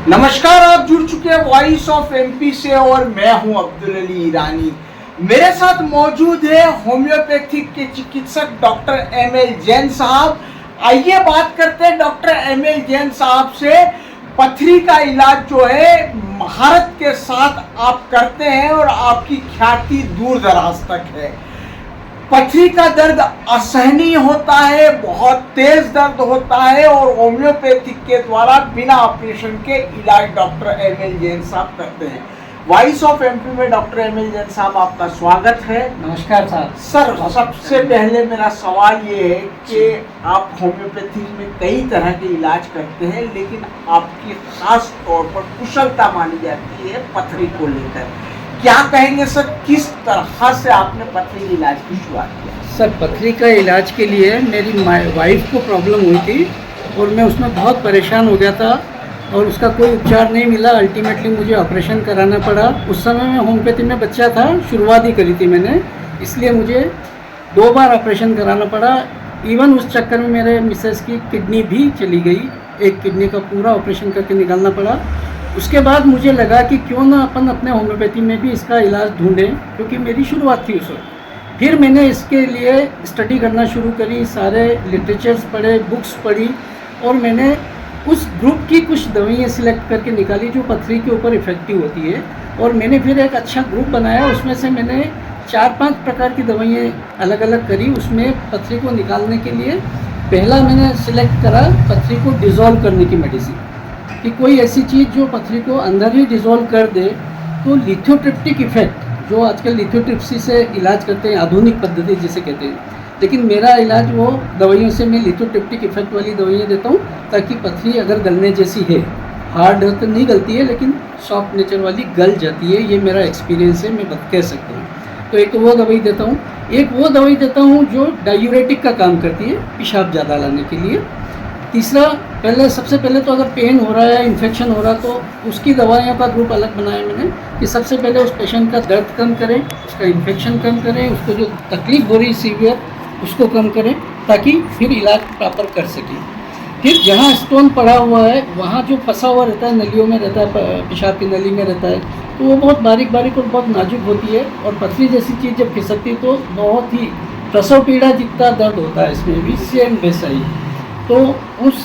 नमस्कार, आप जुड़ चुके हैं वॉइस ऑफ एमपी से और मैं हूं अब्दुल अली ईरानी। मेरे साथ मौजूद है होम्योपैथिक के चिकित्सक डॉक्टर एमएल जैन साहब। आइए बात करते हैं डॉक्टर एमएल जैन साहब से। पथरी का इलाज जो है महारत के साथ आप करते हैं और आपकी ख्याति दूर दराज तक है। पथरी का दर्द असहनीय होता है, बहुत तेज दर्द होता है और होम्योपैथिक के द्वारा बिना ऑपरेशन के इलाज डॉक्टर एमएल जैन साहब करते हैं। वॉइस ऑफ एमपी में डॉक्टर एमएल जैन साहब आपका स्वागत है। नमस्कार साहब। सर, सबसे पहले मेरा सवाल ये है कि आप होम्योपैथिक में कई तरह के इलाज करते हैं, लेकिन आपकी खास तौर पर कुशलता मानी जाती है पथरी को लेकर। क्या कहेंगे सर, किस तरह से आपने पथरी इलाज की शुरुआत किया? सर, पथरी का इलाज के लिए मेरी वाइफ को प्रॉब्लम हुई थी और मैं उसमें बहुत परेशान हो गया था और उसका कोई उपचार नहीं मिला। अल्टीमेटली मुझे ऑपरेशन कराना पड़ा। उस समय मैं होम्योपैथी में बच्चा था, शुरुआत ही करी थी मैंने, इसलिए मुझे 2 बार ऑपरेशन कराना पड़ा। इवन उस चक्कर में मेरे मिसेस की किडनी भी चली गई, एक किडनी का पूरा ऑपरेशन करके निकालना पड़ा। उसके बाद मुझे लगा कि क्यों ना अपन अपने होम्योपैथी में भी इसका इलाज ढूंढें, क्योंकि मेरी शुरुआत थी उस वक्त। फिर मैंने इसके लिए स्टडी करना शुरू करी, सारे लिटरेचर्स पढ़े, बुक्स पढ़ी और मैंने उस ग्रुप की कुछ दवाइयाँ सिलेक्ट करके निकाली जो पथरी के ऊपर इफ़ेक्टिव होती है। और मैंने फिर एक अच्छा ग्रुप बनाया, उसमें से मैंने 4-5 प्रकार की दवाइयाँ अलग अलग करी। उसमें पथरी को निकालने के लिए पहला मैंने सिलेक्ट करा पथरी को डिज़ोल्व करने की मेडिसिन, कि कोई ऐसी चीज़ जो पथरी को अंदर ही डिज़ोल्व कर दे। तो लिथोट्रिप्टिक इफेक्ट, जो आजकल लिथोट्रिप्सी से इलाज करते हैं, आधुनिक पद्धति जिसे कहते हैं, लेकिन मेरा इलाज वो दवाइयों से मैं लिथोट्रिप्टिक इफेक्ट वाली दवाइयाँ देता हूँ, ताकि पथरी अगर गलने जैसी है, हार्ड तो नहीं गलती है लेकिन सॉफ्ट नेचर वाली गल जाती है। ये मेरा एक्सपीरियंस है, मैं कह सकता हूँ। तो एक वो दवाई देता हूँ, एक वो दवाई देता हूँ जो डायूरेटिक का काम करती है, पेशाब ज़्यादा लाने के लिए। तीसरा, सबसे पहले तो अगर पेन हो रहा है, इन्फेक्शन हो रहा है, तो उसकी दवाइयों का ग्रुप अलग बनाया मैंने कि सबसे पहले उस पेशेंट का दर्द कम करें, उसका इन्फेक्शन कम करें, उसको जो तकलीफ हो रही सीवियर उसको कम करें, ताकि फिर इलाज प्रॉपर कर सकें। फिर जहाँ स्टोन पड़ा हुआ है, वहाँ जो फंसा हुआ रहता है, नलियों में रहता है, पेशाब की नली में रहता है, तो वो बहुत बारीक बारीक और बहुत नाजुक होती है। और पथरी जैसी चीज़ जब खिसकती है तो बहुत ही प्रसव पीड़ा जितना दर्द होता है इसमें भी सेम वैसा ही। तो उस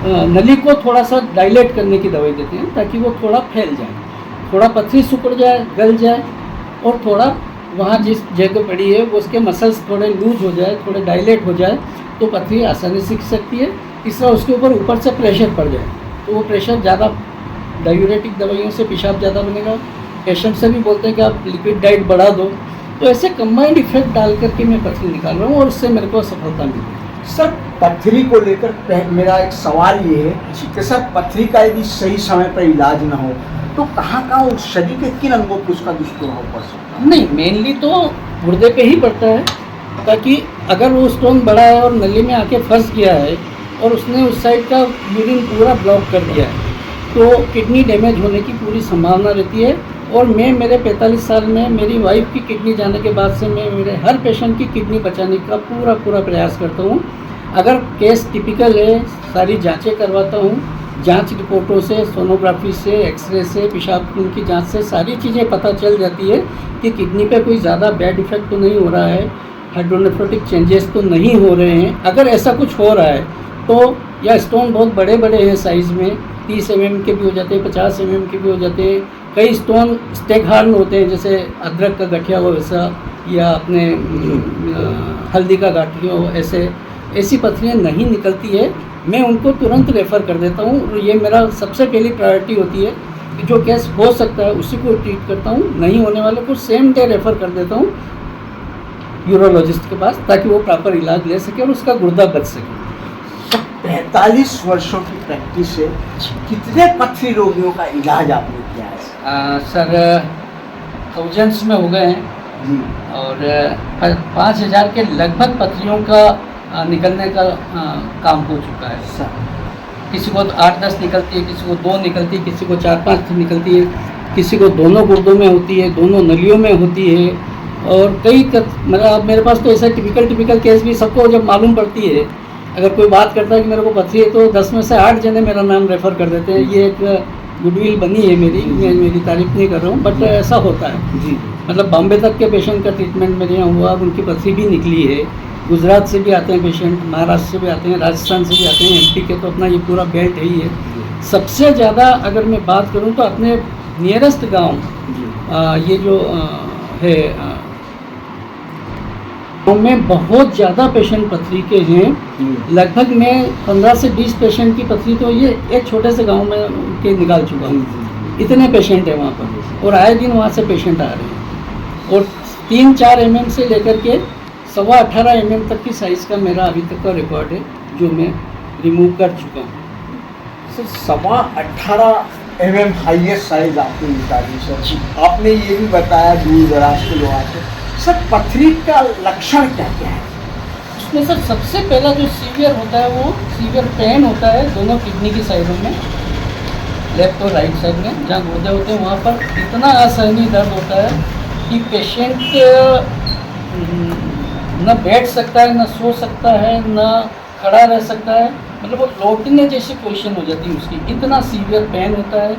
नली को थोड़ा सा डायलेट करने की दवाई देते हैं, ताकि वो थोड़ा फैल जाए, थोड़ा पथरी सिकुड़ जाए, गल जाए और थोड़ा वहाँ जिस जगह पड़ी है वो उसके मसल्स थोड़े लूज हो जाए, थोड़े डायलेट हो जाए, तो पथरी आसानी से सिक सकती है। तीसरा, उसके ऊपर से प्रेशर पड़ जाए, तो वो प्रेशर ज़्यादा, डायूरेटिक दवाइयों से पेशाब ज़्यादा बनेगा। पेशेंट से भी बोलते हैं कि आप लिक्विड डाइट बढ़ा दो। तो ऐसे कंबाइंड इफेक्ट डाल करके मैं पथरी निकाल रहा हूँ और उससे मेरे को सफलता मिली। सर, पथरी को लेकर मेरा एक सवाल ये है कि सर, पथरी का यदि सही समय पर इलाज ना हो तो कहाँ उस शरीर के किन अंगों पर उसका दुष्प्रभाव पड़ सकता है? नहीं, मेनली तो गुर्दे पे ही पड़ता है, ताकि अगर वो स्टोन बड़ा है और नली में आके फंस गया है और उसने उस साइड का यूरिन पूरा ब्लॉक कर दिया है, तो किडनी डैमेज होने की पूरी संभावना रहती है। और मैं मेरे 45 साल में मेरी वाइफ की किडनी जाने के बाद से मैं मेरे हर पेशेंट की किडनी बचाने का पूरा प्रयास करता हूँ। अगर केस टिपिकल है, सारी जांचें करवाता हूँ, जांच रिपोर्टों से, सोनोग्राफी से, एक्सरे से, पेशाब खून की जांच से सारी चीज़ें पता चल जाती है कि किडनी पे कोई ज़्यादा बैड इफेक्ट तो नहीं हो रहा है, हाइड्रोनेफ्रोटिक चेंजेस तो नहीं हो रहे हैं। अगर ऐसा कुछ हो रहा है तो, या स्टोन बहुत बड़े बड़े हैं साइज़ में, 30 mm के भी हो जाते हैं, 50 mm के भी हो जाते हैं। कई स्टोन स्टेगहार्न होते हैं, जैसे अदरक का गठिया हो वैसा, या अपने हल्दी का गठिया हो, ऐसी पथरियाँ नहीं निकलती है, मैं उनको तुरंत रेफ़र कर देता हूँ। और ये मेरा सबसे पहली प्रायोरिटी होती है कि जो केस हो सकता है उसी को ट्रीट करता हूँ, नहीं होने वाले को सेम डे रेफ़र कर देता हूँ यूरोलॉजिस्ट के पास, ताकि वो प्रॉपर इलाज ले सके और उसका गुर्दा बच सके। 45 वर्षों की प्रैक्टिस से कितने पथरी रोगियों का इलाज आपने किया है? सर, थाउजेंड्स में हो गए हैं और 5000 के लगभग पथरियों का निकलने का काम हो चुका है। सर, किसी को 8-10 निकलती है, किसी को 2 निकलती है, किसी को 4-5 निकलती है, किसी को दोनों गुर्दों में होती है, दोनों नलियों में होती है। और कई मतलब मेरे पास तो ऐसा टिपिकल केस भी सबको जब मालूम पड़ती है अगर कोई बात करता है कि मेरे को पथरी है तो 10 में से 8 जने मेरा नाम रेफ़र कर देते हैं। ये एक गुडविल बनी है मेरी, मैं मेरी तारीफ नहीं कर रहा हूँ, बट ऐसा होता है। जी मतलब बॉम्बे तक के पेशेंट का ट्रीटमेंट मेरे यहाँ हुआ, उनकी पथरी भी निकली है। गुजरात से भी आते हैं पेशेंट, महाराष्ट्र से भी आते हैं, राजस्थान से भी आते हैं, एमपी के तो अपना ये पूरा बेल्ट है ही है। सबसे ज़्यादा अगर मैं बात करूँ तो अपने नियरेस्ट गांव जी ये जो है गाँव में बहुत ज़्यादा पेशेंट पथरी के हैं। लगभग मैं 15 से 20 पेशेंट की पथरी तो ये एक छोटे से गांव में के निकाल चुका हूँ। इतने पेशेंट हैं वहाँ पर, और आए दिन वहाँ से पेशेंट आ रहे हैं। और 3-4 mm से लेकर के 18.25 mm तक की साइज़ का मेरा अभी तक का रिकॉर्ड है, जो मैं रिमूव कर चुका हूँ। सर 18.25 mm हाईएस्ट साइज आपने निकाली सर। आपने ये भी बताया दूर दराज के लोग आते हैं। सर पथरी का लक्षण क्या क्या है? उसमें सर सबसे पहला जो सीवियर होता है वो सीवियर पेन होता है दोनों किडनी की साइडों में, लेफ्ट और राइट साइड में जहाँ गुर्दे होते हैं वहाँ पर इतना असहनीय दर्द होता है कि पेशेंट न बैठ सकता है, न सो सकता है, न खड़ा रह सकता है। मतलब वो लौटने जैसी पोजीशन हो जाती है उसकी, इतना सीवियर पेन होता है।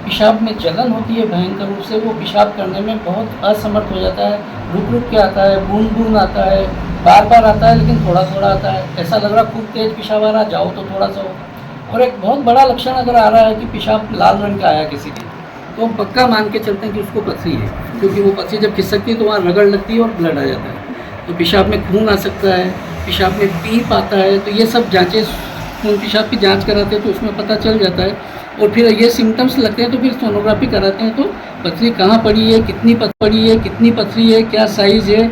पेशाब में जलन होती है भयंकर रूप से, वो पेशाब करने में बहुत असमर्थ हो जाता है, रुक रुक के आता है, बूंद बूंद आता है, बार बार आता है लेकिन थोड़ा थोड़ा आता है। ऐसा लग रहा खूब तेज पेशाब आ रहा, जाओ तो थोड़ा सा हो। और एक बहुत बड़ा लक्षण अगर आ रहा है कि पेशाब लाल रंग का आया किसी की, तो हम पक्का मान के चलते हैं कि उसको पथरी है, क्योंकि वो पथरी जब खिसकती है तो वहाँ रगड़ लगती है और ब्लड आ जाता है। तो पेशाब में खून आ सकता है, पेशाब में पीप आता है, तो ये सब जाँचें खून पेशाब की जांच कराते हैं तो उसमें पता चल जाता है। और फिर ये सिम्टम्स लगते हैं तो फिर सोनोग्राफी कराते हैं, तो पथरी कहाँ पड़ी है, कितनी पड़ी है, कितनी पथरी है, क्या साइज़ है,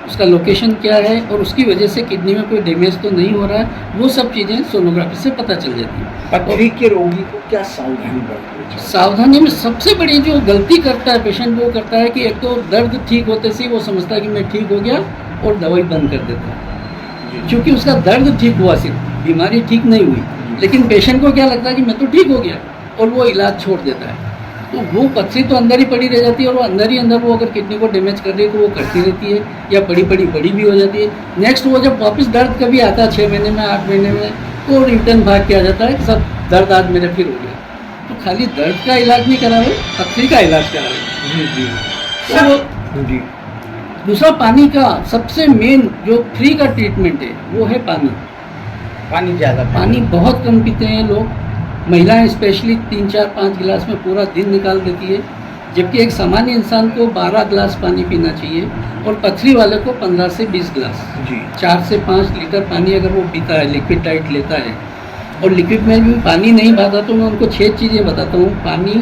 उसका लोकेशन क्या है, और उसकी वजह से किडनी में कोई डैमेज तो नहीं हो रहा है, वो सब चीज़ें सोनोग्राफी से पता चल जाती है। पथरी के रोगी को क्या सावधानी बरतनी चाहिए? सावधानी में सबसे बड़ी जो गलती करता है पेशेंट वो करता है कि एक तो दर्द ठीक होते से वो समझता है कि मैं ठीक हो गया और दवाई बंद कर देता है, क्योंकि उसका दर्द ठीक हुआ, सिर्फ बीमारी ठीक नहीं हुई। लेकिन पेशेंट को क्या लगता है कि मैं तो ठीक हो गया, और वो इलाज छोड़ देता है। तो वो पथरी तो अंदर ही पड़ी रह जाती है, और वो अंदर ही अंदर वो अगर किडनी को डैमेज कर रही है तो वो करती रहती है, या बड़ी भी हो जाती है। नेक्स्ट वो जब वापस दर्द कभी आता है 6 महीने में, 8 महीने में, तो रिटर्न भाग के आ जाता है, सब दर्द आज मेरे फिर हो गया। तो खाली दर्द का इलाज नहीं करा रहे, पथरी का इलाज करा रहे। तो जी दूसरा पानी का सबसे मेन जो फ्री का ट्रीटमेंट है वो है पानी। पानी बहुत कम पीते हैं लोग, महिलाएं स्पेशली 3-4-5 गिलास में पूरा दिन निकाल देती है, जबकि एक सामान्य इंसान को 12 गिलास पानी पीना चाहिए, और पथरी वाले को 15 से 20 गिलास, 4 से 5 लीटर पानी अगर वो पीता है, लिक्विड डाइट लेता है। और लिक्विड में भी पानी नहीं खाता तो मैं उनको 6 चीज़ें बताता हूँ: पानी,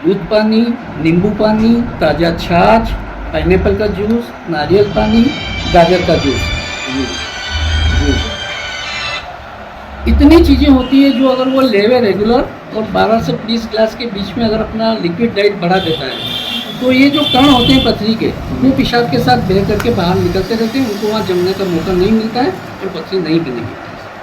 दूध पानी, नींबू पानी, ताज़ा छाछ, पाइनएप्पल का जूस, नारियल पानी, गाजर का जूस। इतनी चीज़ें होती है जो अगर वो लेवे रेगुलर, और 12 से 20 ग्लास के बीच में अगर अपना लिक्विड डाइट बढ़ा देता है, तो ये जो कण होते हैं पथरी के, वो पेशाब के साथ बह करके बाहर निकलते रहते हैं, उनको वहाँ जमने का मौका नहीं मिलता है और पथरी नहीं बनेगी।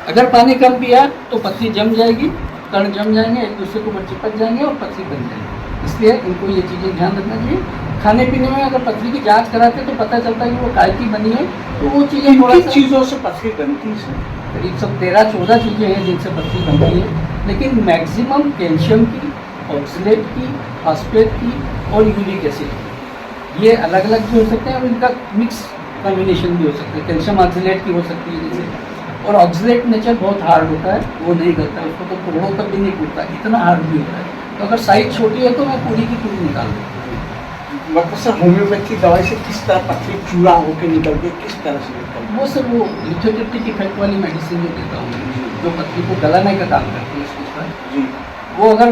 अगर पानी कम पिया तो पथरी जम जाएगी, कण जम जाएंगे, एक दूसरे के ऊपर चिपक जाएंगे और पथरी बन जाएगी। इसलिए इनको ये चीज़ें ध्यान रखना चाहिए। खाने पीने में अगर पथरी की जांच कराते हैं तो पता चलता है कि वो काय की बनी है, तो वो चीज़ें थोड़ा सा चीज़ों से पथरी बनती है। करीब सब 13-14 चीज़ें हैं जिनसे पथरी बनती है, लेकिन मैक्सिमम कैल्शियम की, ऑक्सलेट की, फॉस्फेट की और यूरिक एसिड की, ये अलग अलग भी हो सकते हैं और इनका मिक्स कॉम्बिनेशन भी हो सकता है। कैल्शियम ऑक्सलेट की हो सकती है जैसे, और ऑक्सलेट नेचर बहुत हार्ड होता है, वो नहीं करता है, उसको तो टुकड़ों तक भी नहीं टूटता, इतना हार्ड भी होता है। तो अगर साइज छोटी है तो मैं पूरी की पूरी निकाल दूँ। मतलब सर होम्योपैथी दवाई से किस तरह पथरी चूड़ा होकर निकलती है, किस तरह से निकलती है? वो सर वो लिथोट्रिप्टिक इफेक्ट वाली मेडिसिन जो देता हूँ, जो पथरी को गलाने का काम करती है उसके साथ जी, वो अगर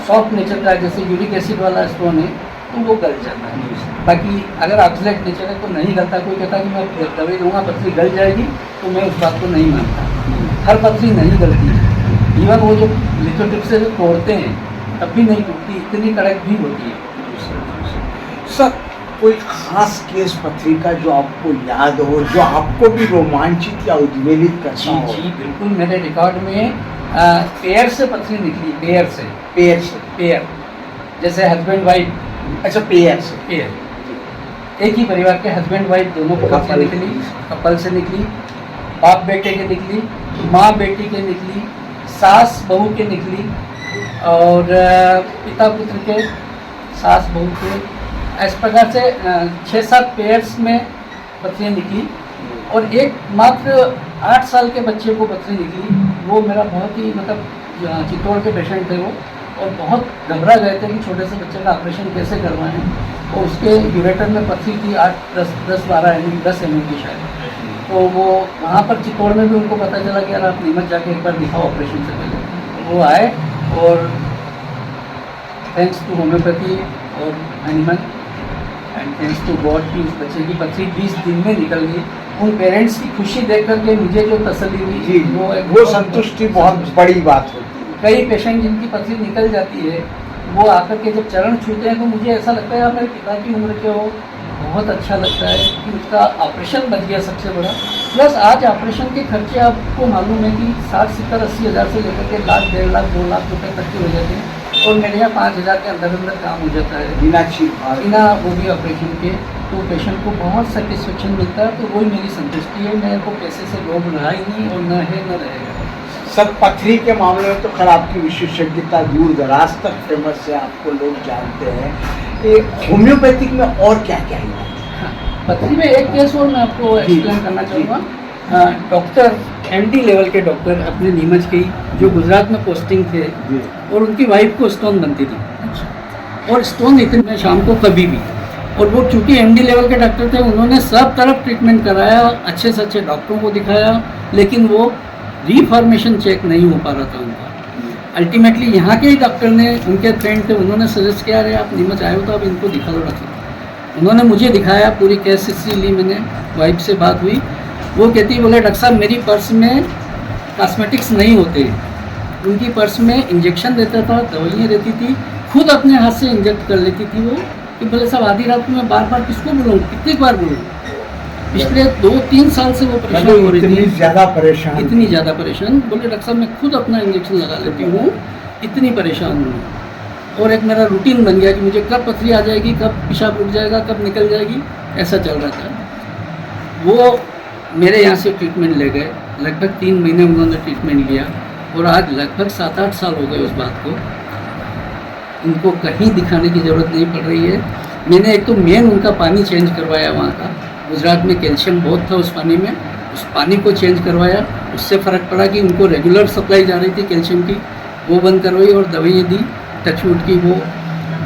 सॉफ्ट नेचर का जैसे यूरिक एसिड वाला स्टोन है तो वो गल जाता है। बाकी अगर ऑक्सलेट नेचर है तो नहीं गलता। कोई कहता है कि मैं दवाई दूंगा पथरी गल जाएगी, तो मैं उस बात को नहीं मानता। हर पथरी नहीं गलती है, इवन वो जो लिथोट्रिप से तोड़ते हैं तब भी नहीं टूटती, इतनी कड़क भी होती है। सर कोई खास केस पथरी का जो आपको याद हो, जो आपको भी रोमांचित या उद्वेलित करता हो? जी बिल्कुल, मेरे रिकॉर्ड में पेयर से पथरी निकली, पेयर जैसे हस्बैंड वाइफ। अच्छा, पेयर एक ही परिवार के हस्बैंड वाइफ दोनों को पथरी निकली, कपल से निकली, बाप बेटे के निकली, माँ बेटी के निकली, सास बहू के निकली, और पिता पुत्र के, सास बहू के, इस प्रकार से 6-7 पेयर्स में पथरियाँ निकली। और एक मात्र 8 साल के बच्चे को पथरी निकली। वो मेरा बहुत ही मतलब चित्तौड़ के पेशेंट थे वो, और बहुत घबरा गए थे कि छोटे से बच्चे का ऑपरेशन कैसे करवाएं। और उसके यूरेटर में पथरी थी 10-12 mm, 10 mm की शायद। तो वो वहाँ पर चित्तौड़ में भी उनको पता चला कि यार आप नीमच जाके एक बार दिखाओ ऑपरेशन से पहले। वो आए और थैंक्स टू होम्योपैथी और animal and thanks to God कि उस बच्चे की पथरी 20 दिन में निकल गई। उन पेरेंट्स की खुशी देख करके मुझे जो तसल्ली हुई जी, वो संतुष्टि बहुत बड़ी बात होती है। कई पेशेंट जिनकी पथरी निकल जाती है, वो आकर के जब चरण छूते हैं तो मुझे ऐसा लगता है यार मेरे पिता की उम्र के हो, बहुत अच्छा लगता है कि उसका ऑपरेशन बच गया सबसे बड़ा। प्लस आज ऑपरेशन के खर्चे आपको मालूम है कि 60-70-80 हज़ार से लेकर के लाख, 1.5 लाख, 2 लाख रुपए तक के हो जाते हैं, और मेरे यहाँ 5 हज़ार के अंदर अंदर काम हो जाता है बिना वो भी ऑपरेशन के। तो पेशेंट को बहुत सेटिस्फेक्शन मिलता है। तो वही मेरी संतुष्टि है। मेरे को पैसे से लोभ रहा ही नहीं, और न है न रहेगा। सर, पथरी के मामले में तो खैर आपकी विशेषज्ञता दूर दराज तक फेमस है, आपको लोग जानते हैं। ये होम्योपैथिक में और क्या क्या है? हाँ, पथरी में एक केस और मैं आपको एक्सप्लेन करना चाहूँगा। डॉक्टर MD लेवल के डॉक्टर अपने नीमच के, जो गुजरात में पोस्टिंग थे, और उनकी वाइफ को स्टोन बनती थी, और स्टोन इतने शाम को कभी भी। और वो चूँकि MD लेवल के डॉक्टर थे, उन्होंने सब तरफ ट्रीटमेंट कराया, अच्छे से अच्छे डॉक्टरों को दिखाया, लेकिन वो रीफॉर्मेशन चेक नहीं हो पा रहा था उनका। अल्टीमेटली यहाँ के ही डॉक्टर ने, उनके फ्रेंड थे, उन्होंने सजेस्ट किया अरे आप नीमच आए हो तो आप इनको दिखा लो डॉक्टर। उन्होंने मुझे दिखाया, पूरी केस हिस्ट्री ली मैंने, वाइफ से बात हुई। वो कहती बोले डॉक्टर साहब मेरी पर्स में कॉस्मेटिक्स नहीं होते। उनकी पर्स में इंजेक्शन देता था, दवाइयाँ रहती थी, खुद अपने हाथ से इंजेक्ट कर लेती थी वो, कि बोले साहब आधी रात में बार बार किसको बोलूँ, कितनी बार बोलूँ। पिछले 2-3 साल से वो परेशान हो रही थी, इतनी ज़्यादा परेशान। बोले डॉक्टर साहब मैं खुद अपना इंजेक्शन लगा लेती हूँ, इतनी परेशान हूँ। और एक मेरा रूटीन बन गया कि मुझे कब पथरी आ जाएगी, कब पेशाब रुक जाएगा, कब निकल जाएगी, ऐसा चल रहा था। वो मेरे यहाँ से ट्रीटमेंट ले गए, लगभग 3 महीने उन्होंने ट्रीटमेंट लिया, और आज लगभग 7-8 साल हो गए उस बात को। उनको कहीं दिखाने की ज़रूरत नहीं पड़ रही है। मैंने एक तो मेन उनका पानी चेंज करवाया वहाँ का, गुजरात में कैल्शियम बहुत था उस पानी में, उस पानी को चेंज करवाया, उससे फ़र्क पड़ा कि उनको रेगुलर सप्लाई जा रही थी कैल्शियम की, वो बंद करवाई, और दवाइयाँ दी टचवुड की।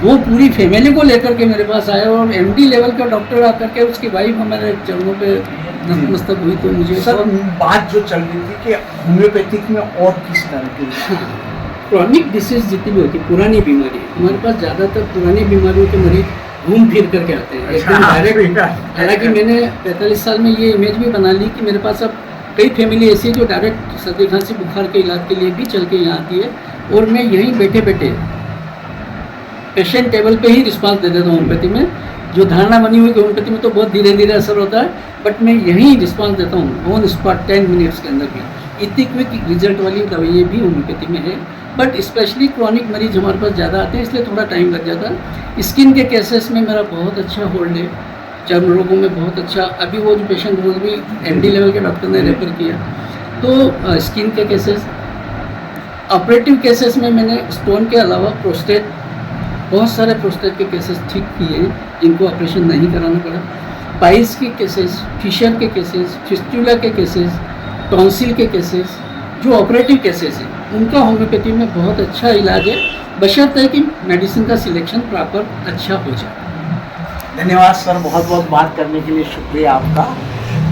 वो पूरी फैमिली को लेकर के मेरे पास आया, और MD लेवल का डॉक्टर आकर के उसकी वाइफ हमारे चरणों पे नतमस्तक हुई। तो मुझे सर बात जो चल रही थी कि होम्योपैथिक में और किस तरह की क्रॉनिक डिसीज जितनी भी होती, पुरानी बीमारी, हमारे पास ज़्यादातर पुरानी बीमारियों के मरीज घूम फिर करके आते हैं एकदम डायरेक्ट। हालांकि मैंने 45 साल में ये इमेज भी बना ली कि मेरे पास अब कई फैमिली ऐसी है जो डायरेक्ट सर्दी खांसी बुखार के इलाज के लिए भी चल के यहाँ आती है, और मैं यहीं बैठे बैठे पेशेंट टेबल पे ही रिस्पांस दे देता हूँ। होम्योपैथी में जो धारणा बनी हुई कि होम्योपैथी में तो बहुत धीरे धीरे असर होता है, बट मैं यहीं रिस्पांस देता हूँ ऑन स्पॉट 10 मिनट्स के अंदर भी। इतनी क्विक रिजल्ट वाली दवाइयाँ भी होम्योपैथी में है, बट स्पेशली क्रॉनिक मरीज हमारे पास ज़्यादा आते हैं, इसलिए थोड़ा टाइम लग जाता है। स्किन के केसेस में मेरा बहुत अच्छा होल्ड है, चर्म रोगों में बहुत अच्छा। अभी वो जो पेशेंट वो भी MD लेवल के डॉक्टर ने रेफर किया, तो स्किन के केसेस। ऑपरेटिव केसेस में मैंने स्टोन के अलावा प्रोस्टेट, बहुत सारे प्रोस्टेट के केसेस ठीक किए जिनको ऑपरेशन नहीं कराना पड़ा। पाइल्स के केसेस, फिशर के केसेस, फिस्टुला के केसेस, टॉन्सिल के केसेस, जो ऑपरेटिव केसेस हैं उनका होम्योपैथी में बहुत अच्छा इलाज है, बशर्ते कि मेडिसिन का सिलेक्शन प्रॉपर अच्छा हो जाए। धन्यवाद सर, बहुत बहुत बात करने के लिए शुक्रिया आपका।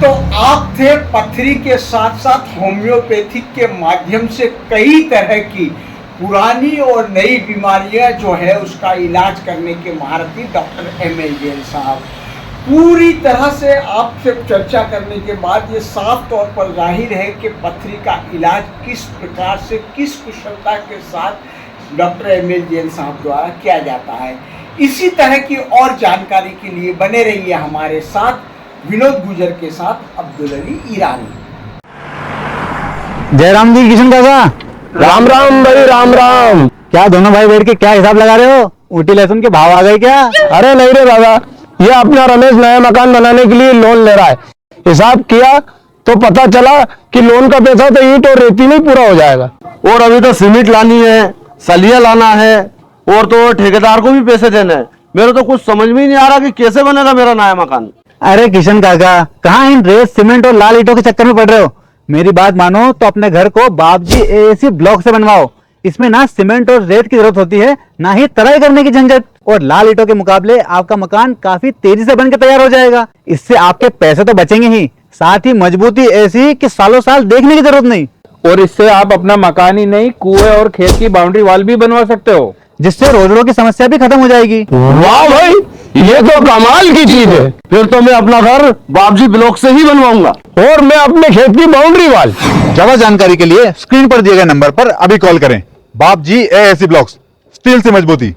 तो आप थे पथरी के साथ साथ होम्योपैथिक के माध्यम से कई तरह की पुरानी और नई बीमारियां जो है उसका इलाज करने के महारथी डॉक्टर ML जैन साहब। पूरी तरह से आपसे चर्चा करने के बाद ये साफ तौर पर जाहिर है कि पथरी का इलाज किस प्रकार से, किस कुशलता के साथ डॉक्टर ML जैन साहब द्वारा किया जाता है। इसी तरह की और जानकारी के लिए बने रहिए हमारे साथ विनोद गुजर के साथ अब्दुल अली ईरानी। जयराम जी, किशन काका, राम राम भाई, राम राम। क्या दोनों भाई बैठ के क्या हिसाब लगा रहे हो? ऊटी लहसुन के भाव आ गए क्या? अरे नहीं रे दादा, ये अपना रमेश नया मकान बनाने के लिए लोन ले रहा है। हिसाब किया तो पता चला कि लोन का पैसा तो ईंट और रेती नहीं पूरा हो जाएगा, और अभी तो सीमेंट लानी है, सलिया लाना है, और तो ठेकेदार को भी पैसे देने हैं। मेरे तो कुछ समझ में ही नहीं आ रहा कि कैसे बनेगा मेरा नया मकान। अरे किशन काका, कहाँ इन रेत सीमेंट और लाल ईंटों के चक्कर में पड़ रहे हो? मेरी बात मानो तो अपने घर को बाबजी एएसी ब्लॉक से बनवाओ। इसमें ना सीमेंट और रेत की जरूरत होती है, ना ही तराई करने की झंझट। और लाल ईंटों के मुकाबले आपका मकान काफी तेजी से बनकर तैयार हो जाएगा। इससे आपके पैसे तो बचेंगे ही, साथ ही मजबूती ऐसी कि सालों साल देखने की जरूरत नहीं। और इससे आप अपना मकान ही नहीं, कुएं और खेत की बाउंड्री वॉल भी बनवा सकते हो, जिससे रोजरों की समस्या भी खत्म हो जाएगी। वाह भाई, ये तो कमाल की चीज है। फिर तो मैं अपना घर बाबजी ब्लॉक से ही बनवाऊंगा, और मैं अपने खेत की बाउंड्री वाल। ज्यादा जानकारी के लिए स्क्रीन पर दिए गए नंबर पर अभी कॉल करें। बाबजी एएसी ब्लॉक्स, स्टील से मजबूती।